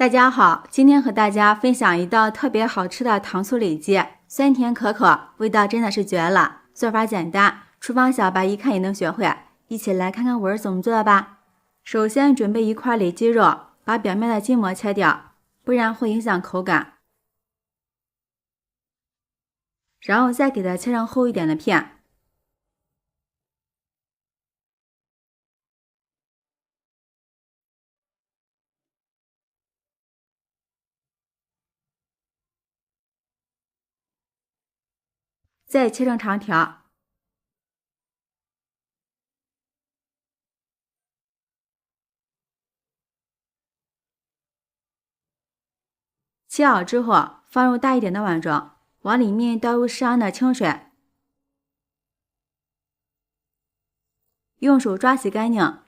大家好，今天和大家分享一道特别好吃的糖醋里脊，酸甜可口，味道真的是绝了。做法简单，厨房小白一看也能学会。一起来看看我是怎么做的吧。首先准备一块里脊肉，把表面的筋膜切掉，不然会影响口感。然后再给它切成厚一点的片。再切成长条。切好之后，放入大一点的碗中，往里面倒入适量的清水，用手抓洗干净，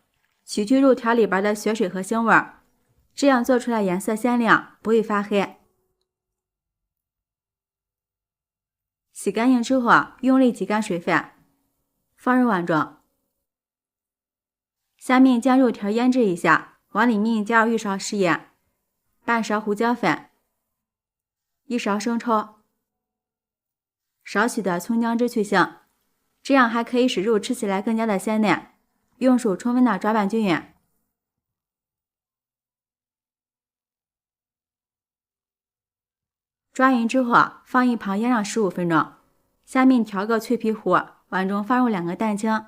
取去肉条里边的血水和腥味儿，这样做出来颜色鲜亮，不会发黑。洗干净之后，用力挤干水分，放入碗中。下面将肉条腌制一下，往里面加入1勺食盐，半勺胡椒粉，1勺生抽，少许的葱姜汁去腥，这样还可以使肉吃起来更加的鲜嫩。用手充分的抓拌均匀。抓匀之后，放一旁腌上15分钟。下面调个脆皮糊，碗中放入2个蛋清，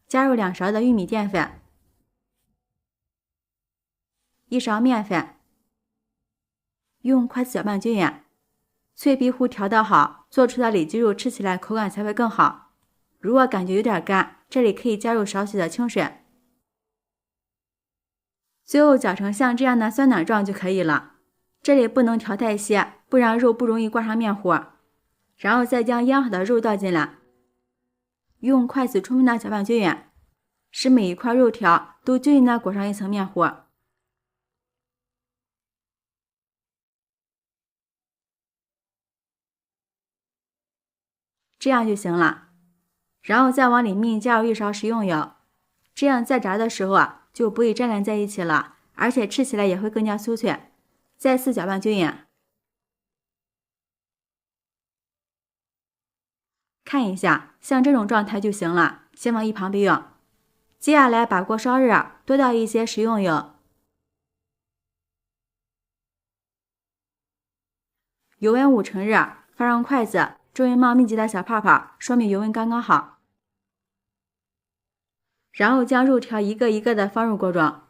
加入2勺的玉米淀粉，1勺面粉，用筷子搅拌均匀。脆皮糊调得好，做出的里脊肉吃起来口感才会更好。如果感觉有点干，这里可以加入少许的清水。最后搅成像这样的酸奶状就可以了。这里不能调太稀，不然肉不容易挂上面糊。然后再将腌好的肉倒进来，用筷子充分的搅拌均匀，使每一块肉条都均匀的裹上一层面糊。这样就行了。然后再往里面加入1勺食用油，这样在炸的时候就不会粘连在一起了，而且吃起来也会更加酥脆。再次搅拌均匀。看一下，像这种状态就行了，先放一旁备用。接下来把锅烧热，多倒一些食用油，油温5成热，放上筷子，周围冒密集的小泡泡，说明油温刚刚好。然后将肉条一个一个的放入锅中，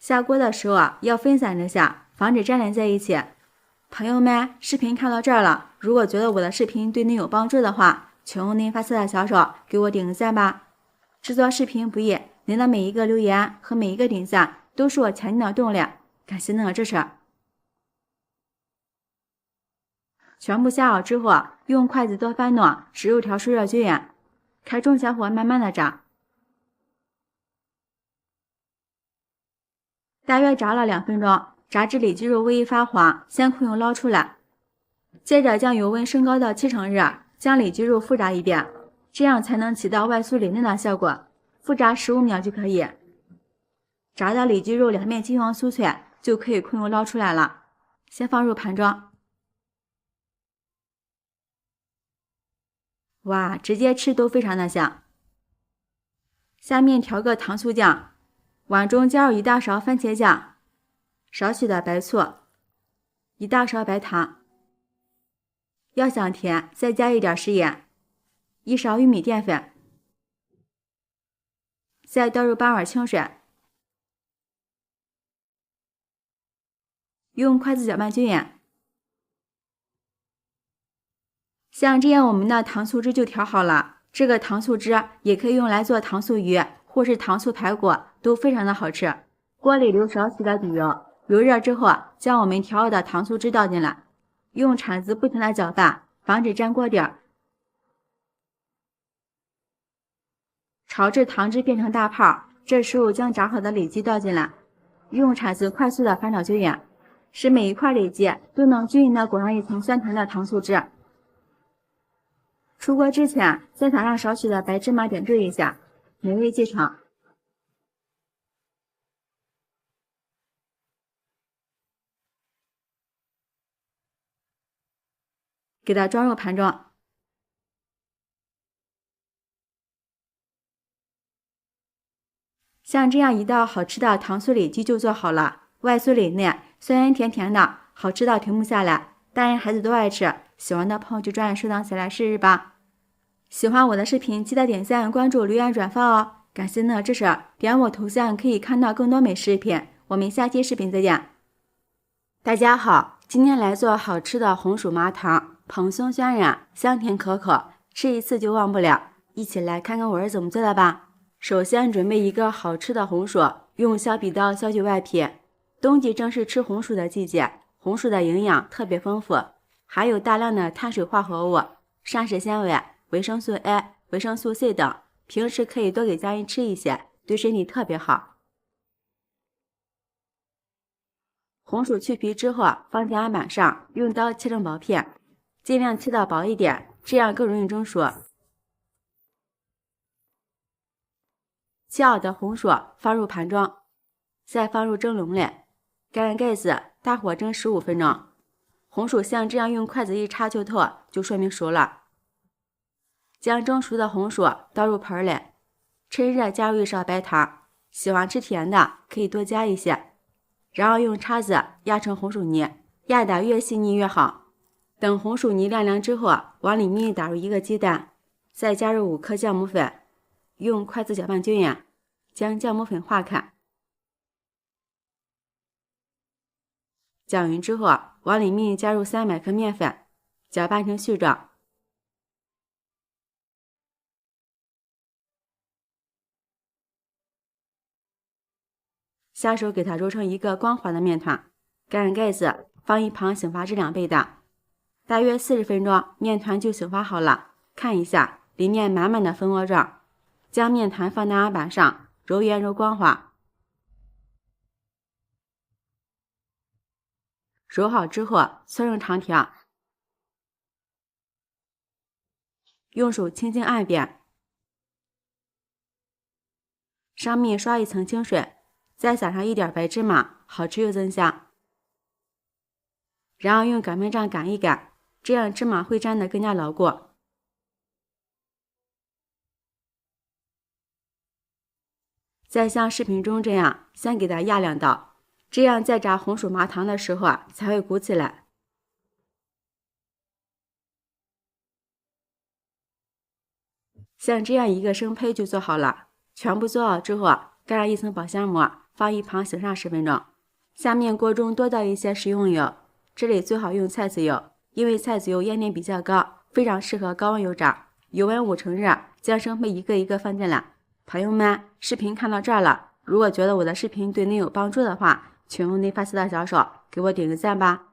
下锅的时候要分散着下，防止粘连在一起。朋友们，视频看到这儿了，如果觉得我的视频对您有帮助的话，请用您发财的小手给我点个赞吧。制作视频不易，您的每一个留言和每一个点赞都是我前进的动力，感谢您的支持。全部下好之后，用筷子多翻弄，使肉条受热均匀，开中小火慢慢的炸。大约炸了2分钟，炸至里脊肉微一发黄，先控油捞出来。接着将油温升高到7成热，将里脊肉复炸一遍，这样才能起到外酥里嫩的效果。复炸15秒就可以。炸的里脊肉两面金黄酥脆，就可以控油捞出来了。先放入盘中。哇，直接吃都非常的香。下面调个糖醋酱。碗中加入1大勺番茄酱，少许的白醋，1大勺白糖，要想甜再加一点食盐，1勺玉米淀粉，再倒入半碗清水，用筷子搅拌均匀。像这样我们的糖醋汁就调好了。这个糖醋汁也可以用来做糖醋鱼或是糖醋排骨，都非常的好吃。锅里留少许的底油，油热之后将我们调好的糖醋汁倒进来，用铲子不停的搅拌，防止粘锅底儿。炒至糖汁变成大泡，这时候将炸好的里脊倒进来，用铲子快速的翻炒均匀，使每一块里脊都能均匀的裹上一层酸甜的糖醋汁。出锅之前再撒上少许的白芝麻点缀一下，美味继承。给它装入盘中。像这样一道好吃的糖酥里脊就做好了，外酥里嫩，酸酸甜甜的，好吃到停不下来，大人孩子都爱吃。喜欢的朋友就抓紧收藏起来试试吧。喜欢我的视频记得点赞、关注、留言、转发哦。感谢您的支持，点我头像可以看到更多美食视频。我们下期视频再见。大家好，今天来做好吃的红薯麻糖，蓬松渲染，香甜可口，吃一次就忘不了。一起来看看我是怎么做的吧。首先准备一个好吃的红薯，用削笔刀削去外皮。冬季正是吃红薯的季节，红薯的营养特别丰富，含有大量的碳水化合物、膳食纤维、维生素 A、维生素 C 等，平时可以多给家人吃一些，对身体特别好。红薯去皮之后，放在案板上，用刀切成薄片，尽量切到薄一点，这样更容易蒸熟。切好的红薯放入盘中，再放入蒸笼里，盖上盖子，大火蒸15分钟。红薯像这样用筷子一插就透，就说明熟了。将蒸熟的红薯倒入盆里，趁热加入1勺白糖，喜欢吃甜的可以多加一些。然后用叉子压成红薯泥，压得越细腻越好。等红薯泥晾凉之后，往里面打入1个鸡蛋，再加入5克酵母粉，用筷子搅拌均匀，将酵母粉化开。搅匀之后，往里面加入300克面粉，搅拌成絮状。下手给它揉成一个光滑的面团，盖上盖子，放一旁醒发至2倍大。大约40分钟，面团就醒发好了。看一下，里面满满的蜂窝状。将面团放在案板上，揉圆揉光滑。揉好之后，搓成长条，用手轻轻按扁，上面刷一层清水，再撒上一点白芝麻，好吃又增香。然后用擀面杖擀一擀，这样芝麻会粘得更加牢固。再像视频中这样，先给它压2道，这样在炸红薯麻糖的时候才会鼓起来。像这样一个生胚就做好了。全部做好之后，盖上一层保鲜膜，放一旁醒上10分钟。下面锅中多倒一些食用油，这里最好用菜籽油，因为菜籽油烟点比较高，非常适合高温油炸。油温5成热，将生胚一个一个放进来。朋友们，视频看到这儿了，如果觉得我的视频对您有帮助的话，请用您发财的小手给我点个赞吧。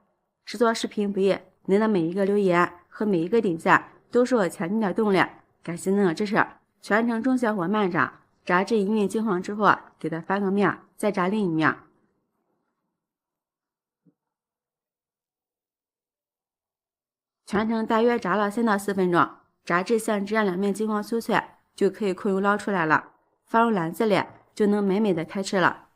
制作视频不易，您的每一个留言和每一个点赞都是我前进的动力。感谢您的支持，全程中小火慢炸，炸至一面金黄之后，给它翻个面，再炸另一面。全程大约炸了3到4分钟，炸至像这样2面金黄酥脆，就可以控油捞出来了，放入篮子里就能美美的开吃了。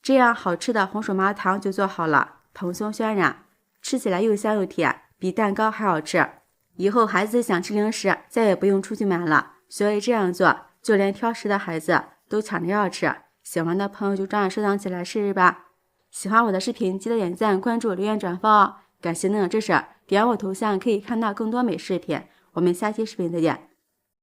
这样好吃的红薯麻糖就做好了，蓬松渲染，吃起来又香又甜，比蛋糕还好吃。以后孩子想吃零食，再也不用出去买了，所以这样做，就连挑食的孩子都抢着要吃。喜欢的朋友就抓紧收藏起来试试吧。喜欢我的视频，记得点赞、关注、留言、转发哦。感谢您的支持，点我头像可以看到更多美食视频。我们下期视频再见。